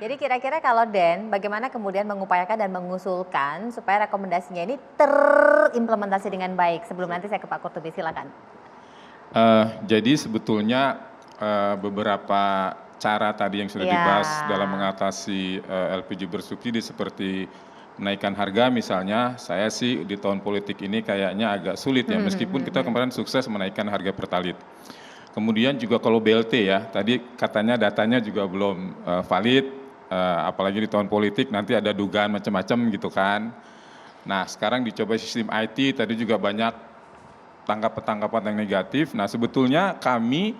Jadi kira-kira kalau Den, bagaimana kemudian mengupayakan dan mengusulkan supaya rekomendasinya ini terimplementasi dengan baik? Sebelum nanti saya ke Pak Kurtubi, silakan. Jadi sebetulnya beberapa cara tadi yang sudah dibahas dalam mengatasi LPG bersubsidi seperti menaikkan harga misalnya, saya sih di tahun politik ini kayaknya agak sulit ya, meskipun kita kemarin sukses menaikkan harga pertalit. Kemudian juga kalau BLT ya, tadi katanya datanya juga belum valid, apalagi di tahun politik nanti ada dugaan macam-macam gitu kan. Nah sekarang dicoba sistem IT, tadi juga banyak tanggapan yang negatif. Nah sebetulnya kami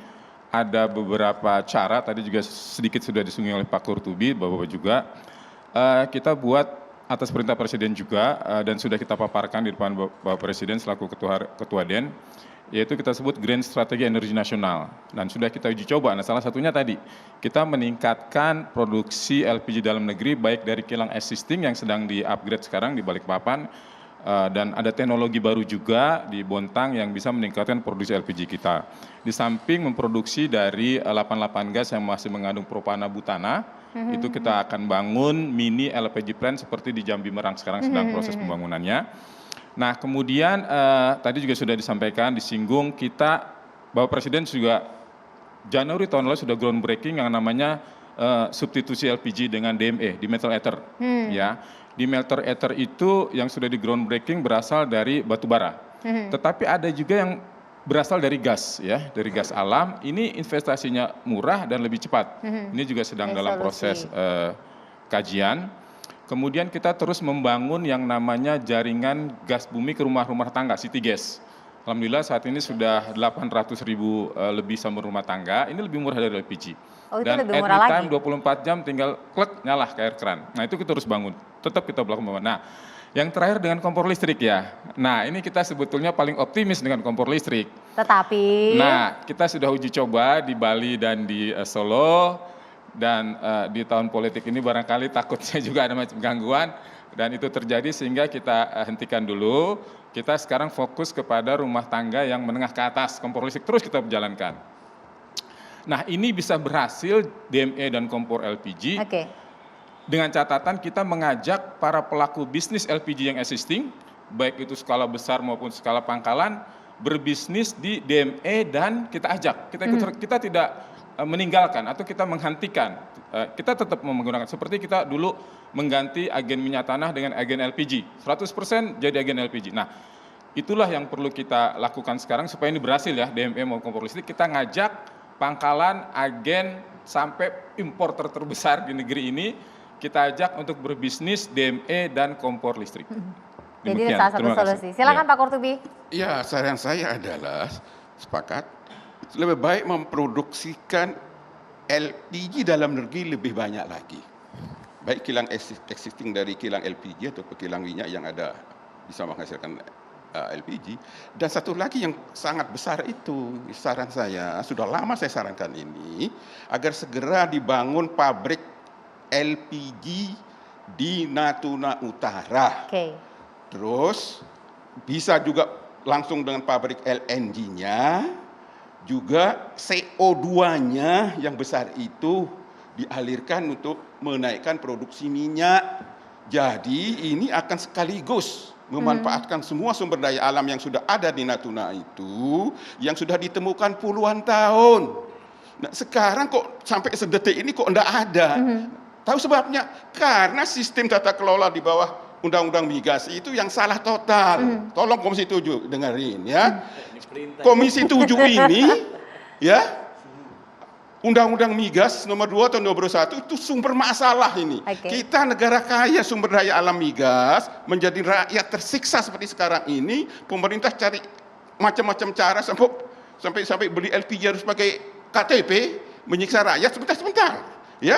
ada beberapa cara, tadi juga sedikit sudah disinggung oleh Pak Kurtubi, Bapak juga, kita buat atas perintah Presiden juga, dan sudah kita paparkan di depan Bapak Presiden selaku Ketua DEN, yaitu kita sebut Grand Strategi Energi Nasional, dan sudah kita uji coba. Nah salah satunya tadi, kita meningkatkan produksi LPG dalam negeri, baik dari kilang existing yang sedang di-upgrade sekarang di Balikpapan, dan ada teknologi baru juga di Bontang yang bisa meningkatkan produksi LPG kita. Di samping memproduksi dari 88 gas yang masih mengandung propana butana, itu kita akan bangun mini LPG plant seperti di Jambi Merang sekarang sedang proses pembangunannya. Nah kemudian tadi juga sudah disampaikan, disinggung kita, Bapak Presiden juga Januari tahun lalu sudah groundbreaking yang namanya substitusi LPG dengan DME di metal ether, ya. Di metal ether itu yang sudah di groundbreaking berasal dari batu bara, tetapi ada juga yang berasal dari gas, ya, dari gas alam. Ini investasinya murah dan lebih cepat. Ini juga sedang dalam proses kajian. Kemudian kita terus membangun yang namanya jaringan gas bumi ke rumah-rumah tangga, city gas. Alhamdulillah saat ini sudah 800.000 lebih sumber rumah tangga, ini lebih murah dari LPG. Dan anytime 24 jam tinggal klek nyala ke air keran. Nah itu kita terus bangun, tetap kita melakukan. Nah yang terakhir dengan kompor listrik ya. Nah ini kita sebetulnya paling optimis dengan kompor listrik. Tetapi. Nah kita sudah uji coba di Bali dan di Solo. Dan di tahun politik ini barangkali takutnya juga ada macam gangguan. Dan itu terjadi sehingga kita hentikan dulu. Kita sekarang fokus kepada rumah tangga yang menengah ke atas, kompor listrik terus kita jalankan. Nah ini bisa berhasil DME dan kompor LPG. Dengan catatan kita mengajak para pelaku bisnis LPG yang existing, baik itu skala besar maupun skala pangkalan, berbisnis di DME dan kita ajak. Kita tidak meninggalkan atau kita menghentikan. Kita tetap menggunakan, seperti kita dulu mengganti agen minyak tanah dengan agen LPG. 100% jadi agen LPG. Nah itulah yang perlu kita lakukan sekarang supaya ini berhasil ya, DME maupun kompor listrik. Kita ngajak pangkalan, agen, sampai importer terbesar di negeri ini, kita ajak untuk berbisnis DME dan kompor listrik. Jadi salah satu solusi. Silakan Pak Kurtubi. Ya, saran saya adalah sepakat, lebih baik memproduksikan LPG dalam negeri lebih banyak lagi. Baik kilang existing dari kilang LPG atau kilang minyak yang ada bisa menghasilkan LPG. Dan satu lagi yang sangat besar itu, saran saya, sudah lama saya sarankan ini, agar segera dibangun pabrik LPG di Natuna Utara. Terus bisa juga langsung dengan pabrik LNG-nya, juga CO2-nya yang besar itu dialirkan untuk menaikkan produksi minyak. Jadi ini akan sekaligus memanfaatkan semua sumber daya alam yang sudah ada di Natuna itu, yang sudah ditemukan puluhan tahun. Nah, sekarang kok sampai sedetik ini kok enggak ada. Tahu sebabnya? Karena sistem tata kelola di bawah Undang-Undang Migas itu yang salah total. Tolong Komisi 7 dengerin ya. Komisi 7 ini ya, Undang-Undang Migas nomor 2 tahun 2001 itu sumber masalah ini. Kita negara kaya sumber daya alam migas, menjadi rakyat tersiksa seperti sekarang ini, pemerintah cari macam-macam cara sampai beli LPG harus pakai KTP, menyiksa rakyat sebentar, ya.